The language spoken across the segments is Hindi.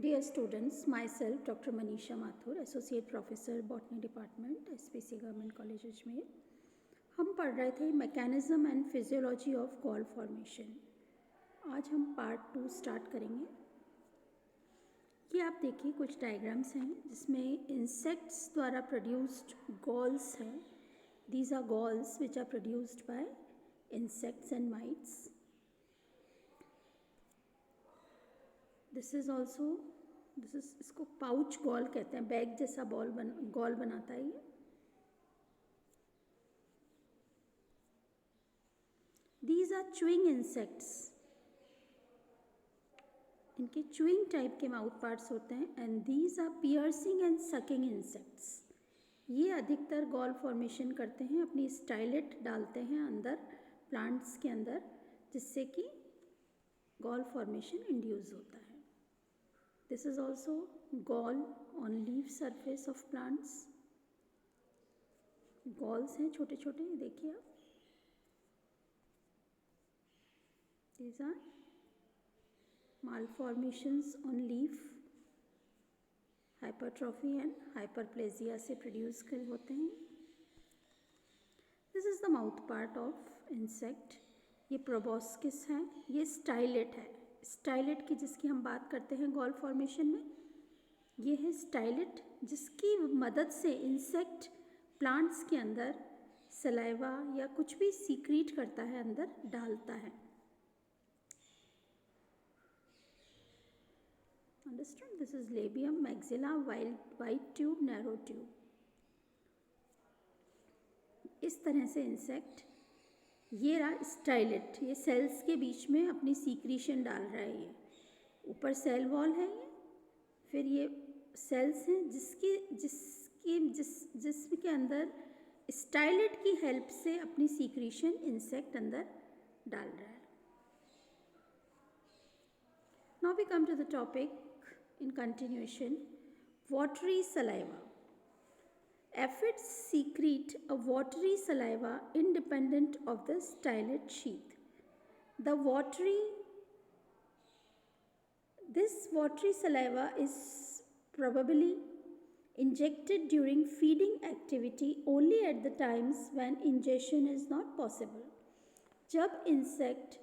Dear students, myself Dr. Manisha Mathur, Associate Professor Botany Department, SPC Government College Ajmer. हम पढ़ रहे थे mechanism and physiology of gall formation. आज हम पार्ट 2 स्टार्ट करेंगे। ये आप देखिए कुछ डायग्राम्स हैं जिसमें इंसेक्ट्स द्वारा प्रोड्यूस्ड गॉल्स हैं। These are galls which are produced by insects and mites. इसको पाउच गॉल कहते हैं, बैग जैसा गॉल बनाता है ये। दीज आर च्यूइंग इंसेक्ट्स, इनके च्यूइंग टाइप के माउथ पार्ट्स होते हैं। And these are piercing and sucking insects. ये अधिकतर गॉल फॉर्मेशन करते हैं, अपनी स्टाइलेट डालते हैं अंदर प्लांट्स के अंदर, जिससे कि गॉल फॉर्मेशन इंड्यूस होता है। This is also gall on leaf surface of plants. Galls हैं छोटे छोटे, देखिए आप। These are malformations on leaf, hypertrophy and hyperplasia से प्रोड्यूस कर होते हैं। This is the mouth part of insect. ये proboscis है, ये स्टाइलेट है। स्टाइलेट की जिसकी हम बात करते हैं गॉल फॉर्मेशन में, ये है स्टाइलेट, जिसकी मदद से इंसेक्ट प्लांट्स के अंदर सलाइवा या कुछ भी सीक्रीट करता है, अंदर डालता है। Understand? This is labium, maxilla, white tube, narrow tube. इस तरह से इंसेक्ट, ये रहा स्टाइलेट, ये सेल्स के बीच में अपनी सीक्रीशन डाल रहा है। ये ऊपर सेल वॉल है, ये फिर ये सेल्स हैं जिसके अंदर स्टाइलेट की हेल्प से अपनी सीक्रीशन इंसेक्ट अंदर डाल रहा है। Now we come to the topic in continuation, watery saliva. Aphids secrete a watery saliva independent of the stylet sheath. This watery saliva is probably injected during feeding activity only at the times when ingestion is not possible. जब इंसेक्ट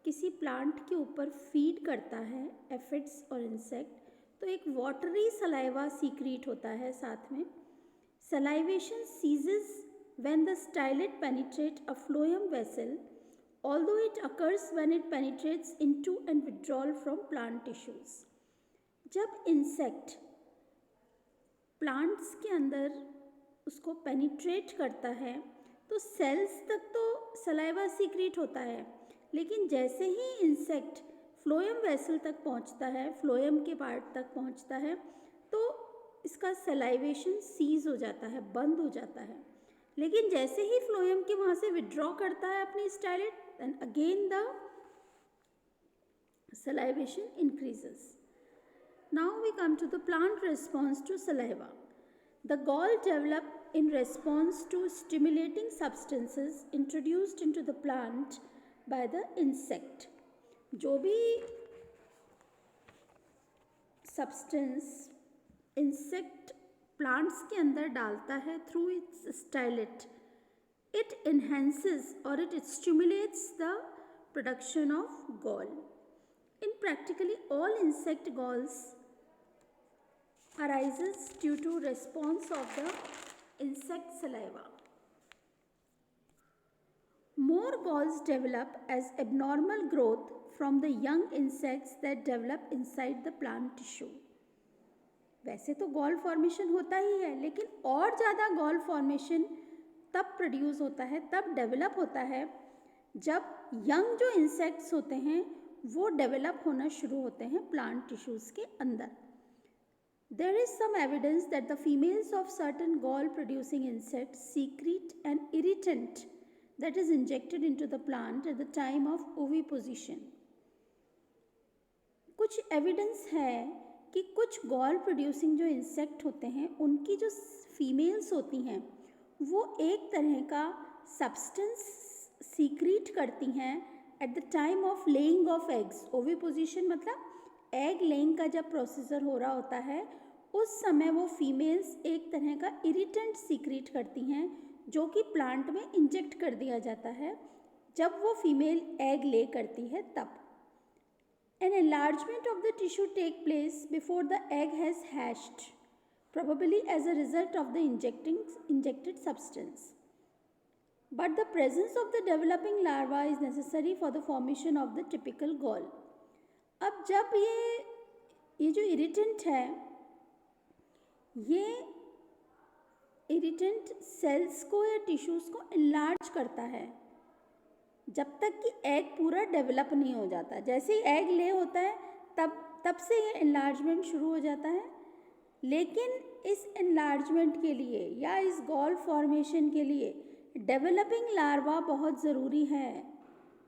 किसी प्लांट के ऊपर फीड करता है, एफिड्स और इंसेक्ट, तो एक वाटरी सलाइवा सीक्रीट होता है साथ में। Salivation ceases when the stylet penetrates a phloem vessel, although it occurs when it penetrates into and withdrawal from plant tissues. जब इंसेक्ट प्लांट्स के अंदर उसको पेनिट्रेट करता है तो सेल्स तक तो सलाइवा सीक्रेट होता है, लेकिन जैसे ही इंसेक्ट फ्लोएम वेसल तक पहुंचता है, फ्लोएम के पार्ट तक पहुंचता है, तो इसका सलाइवेशन सीज हो जाता है, बंद हो जाता है। लेकिन जैसे ही फ्लोएम के वहाँ से विड्रॉ करता है अपनी stylet, then again the salivation increases. Now we come to the plant response to saliva. The gall develop in response to stimulating substances introduced into the plant by the insect. जो भी सब्सटेंस इंसेक्ट प्लांट्स के अंदर डालता है through its stylet, it enhances और it stimulates the production of gall. In practically all insect galls arises due to response of the insect saliva. More galls develop as abnormal growth from the young insects that develop inside the plant tissue. वैसे तो गॉल फॉर्मेशन होता ही है, लेकिन और ज़्यादा गॉल फॉर्मेशन तब प्रोड्यूस होता है, तब डेवलप होता है जब यंग जो इंसेक्ट्स होते हैं वो डेवलप होना शुरू होते हैं प्लांट टिश्यूज़ के अंदर। There is some evidence that the females of certain gall producing insects secrete an irritant that is injected into the plant at the time of oviposition. कुछ एविडेंस है कि कुछ गॉल प्रोड्यूसिंग जो इंसेक्ट होते हैं, उनकी जो फीमेल्स होती हैं वो एक तरह का सब्सटेंस सीक्रेट करती हैं at the time of laying of eggs. Oviposition मतलब एग लेइंग का जब प्रोसीजर हो रहा होता है उस समय वो फीमेल्स एक तरह का इरिटेंट सीक्रेट करती हैं जो कि प्लांट में इंजेक्ट कर दिया जाता है जब वो फीमेल एग ले करती है तब। An enlargement of the tissue take place before the egg has hatched, probably as a result of the injected substance. But the presence of the developing larva is necessary for the formation of the typical gall. अब जब ये जो इरिटेंट है ये इरिटेंट सेल्स को या टिश्यूज़ को इनलार्ज करता है जब तक कि एग पूरा डेवलप नहीं हो जाता। जैसे ही एग ले होता है तब से ये इनलार्जमेंट शुरू हो जाता है। लेकिन इस इनलार्जमेंट के लिए या इस गॉल फॉर्मेशन के लिए डेवलपिंग लार्वा बहुत ज़रूरी है।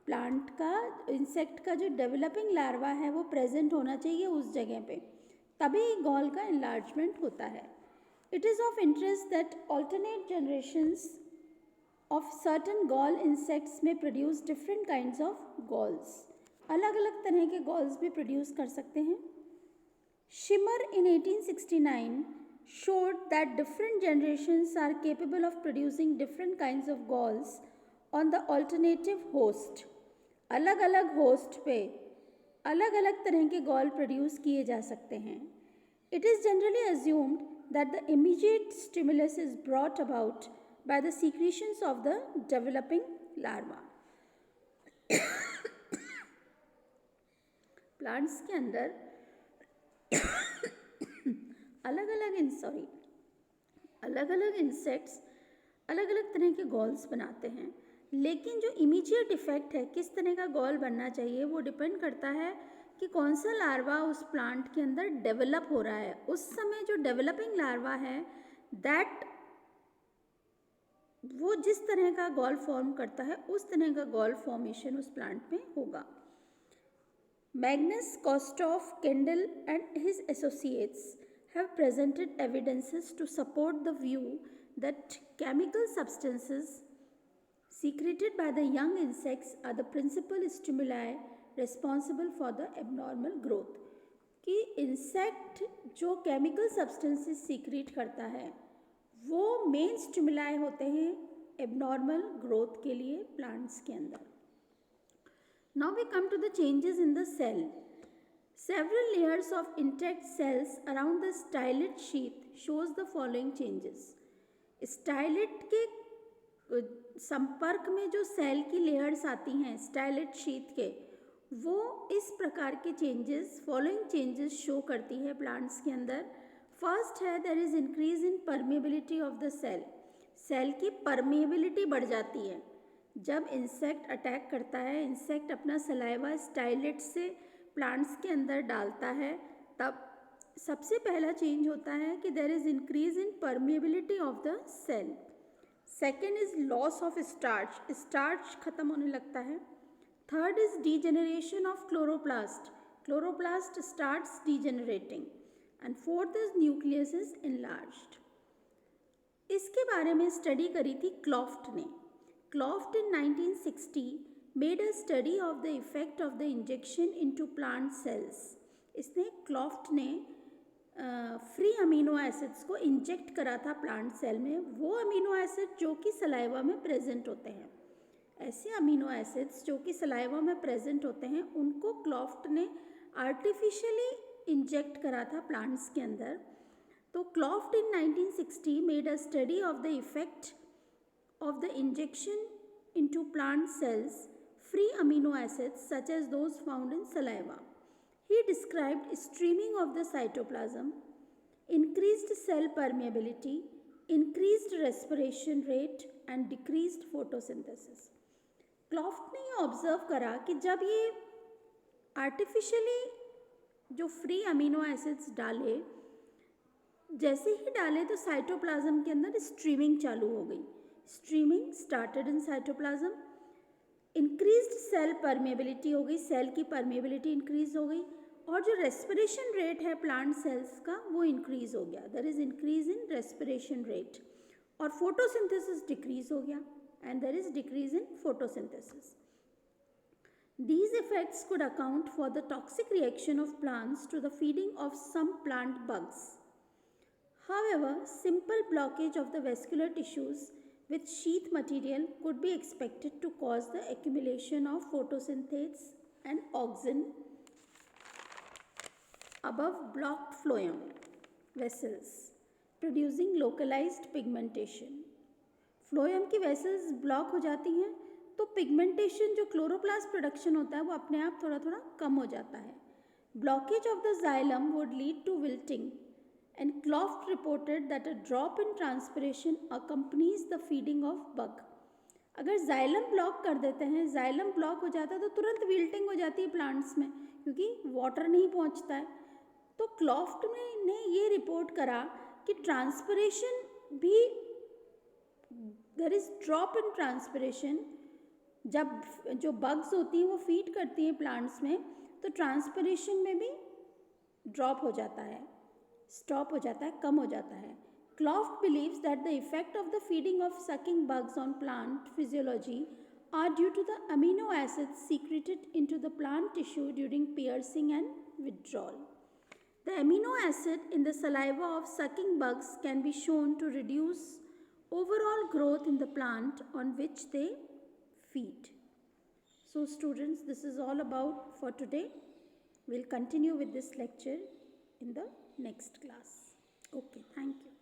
प्लांट का इंसेक्ट का जो डेवलपिंग लार्वा है वो प्रेजेंट होना चाहिए उस जगह पे, तभी गॉल का इनलार्जमेंट होता है। It is of interest that alternate generations of certain gall insects may produce different kinds of galls. अलग अलग तरह के galls भी produce कर सकते हैं। Schimmer in 1869 showed that different generations are capable of producing different kinds of galls on the alternative host. अलग अलग host पे अलग अलग तरह के gall produce किए जा सकते हैं। It is generally assumed that the immediate stimulus is brought about by the secretions of the developing larva. Plants के अंदर अलग अलग इंसेक्ट्स अलग अलग तरह के गॉल्स बनाते हैं, लेकिन जो इमीडिएट इफेक्ट है किस तरह का गॉल बनना चाहिए वो डिपेंड करता है कि कौन सा लार्वा उस प्लांट के अंदर डेवलप हो रहा है। उस समय जो डेवलपिंग लार्वा है दैट वो जिस तरह का गॉल फॉर्म करता है उस तरह का गॉल फॉर्मेशन उस प्लांट में होगा। Magnus Kostoff Kendall and his associates have presented evidences to support the view that chemical substances secreted by the young insects are the principal stimuli responsible for the abnormal growth। कि इंसेक्ट जो केमिकल सब्सटेंसेस सीक्रेट करता है वो मेन स्टिमुलाई होते हैं एबनॉर्मल ग्रोथ के लिए प्लांट्स के अंदर। Now we come to the changes in the cell. Several layers of intact cells around the stylet sheath shows the following changes. Stylet के संपर्क में जो सेल की लेयर्स आती हैं स्टाइलेट शीथ के, वो इस प्रकार के चेंजेस फॉलोइंग चेंजेस शो करती है प्लांट्स के अंदर। फर्स्ट है there is increase in permeability of the cell. Cell की परमेबिलिटी बढ़ जाती है जब इंसेक्ट अटैक करता है, इंसेक्ट अपना सलाइवा स्टाइलेट से प्लांट्स के अंदर डालता है, तब सबसे पहला चेंज होता है कि there is increase in permeability of the cell. Second is loss of starch, starch खत्म होने लगता है। Third is degeneration of chloroplast, chloroplast starts degenerating. And fourth is nucleus is enlarged. इसके बारे में स्टडी करी थी क्लॉफ्ट ने। Kloft in 1960 made a study of the effect of the injection into plant cells. इसने क्लॉफ्ट ने फ्री अमीनो एसिड्स को इंजेक्ट करा था प्लांट सेल में, वो अमीनो एसिड जो कि सलाइवा में प्रेजेंट होते हैं। ऐसे अमीनो एसिड्स जो कि सलाइवा में प्रेजेंट होते हैं उनको क्लॉफ्ट ने आर्टिफिशियली इंजेक्ट करा था प्लांट्स के अंदर। तो Kloft in 1960 made a study of the effect of the injection into plant cells free amino acids such as those found in saliva. He described streaming of the cytoplasm, increased cell permeability, increased respiration rate and decreased photosynthesis. क्लॉफ्ट ने ये ऑब्जर्व करा कि जब ये आर्टिफिशियली जो फ्री अमीनो एसिड्स डाले, जैसे ही डाले तो साइटोप्लाज्म के अंदर स्ट्रीमिंग चालू हो गई। Streaming started in cytoplasm, increased cell permeability हो गई, सेल की परमेबिलिटी इंक्रीज हो गई, और जो रेस्पिरेशन रेट है प्लांट सेल्स का वो इंक्रीज हो गया। There is increase in respiration rate, और फोटोसिंथेसिस डिक्रीज हो गया and there is decrease in photosynthesis. These effects could account for the toxic reaction of plants to the feeding of some plant bugs. However, simple blockage of the vascular tissues with sheath material could be expected to cause the accumulation of photosynthase and auxin above blocked phloem vessels, producing localized pigmentation. Phloem की वेसल्स ब्लॉक हो जाती हैं तो पिगमेंटेशन जो क्लोरोप्लास्ट प्रोडक्शन होता है वो अपने आप थोड़ा थोड़ा कम हो जाता है. Blockage of the xylem would lead to wilting and Kloft reported that a drop in transpiration accompanies the feeding of bug. अगर जाइलम ब्लॉक कर देते हैं, जाइलम ब्लॉक हो जाता है तो तुरंत विल्टिंग हो जाती है प्लांट्स में क्योंकि वाटर नहीं पहुंचता है. तो क्लॉफ्ट ने ये रिपोर्ट करा कि ट्रांसपिरेशन भी there is drop in transpiration. जब जो बग्स होती हैं वो फीड करती हैं प्लांट्स में तो ट्रांसपिरेशन में भी ड्रॉप हो जाता है, स्टॉप हो जाता है, कम हो जाता है. Kloft believes that the effect of the feeding of sucking bugs on plant physiology are due to the amino acids secreted into the plant tissue during piercing and withdrawal. The amino acid in the saliva of sucking bugs can be shown to reduce overall growth in the plant on which they feed. So students, this is all about for today. We'll continue with this lecture in the next class. Okay, thank you.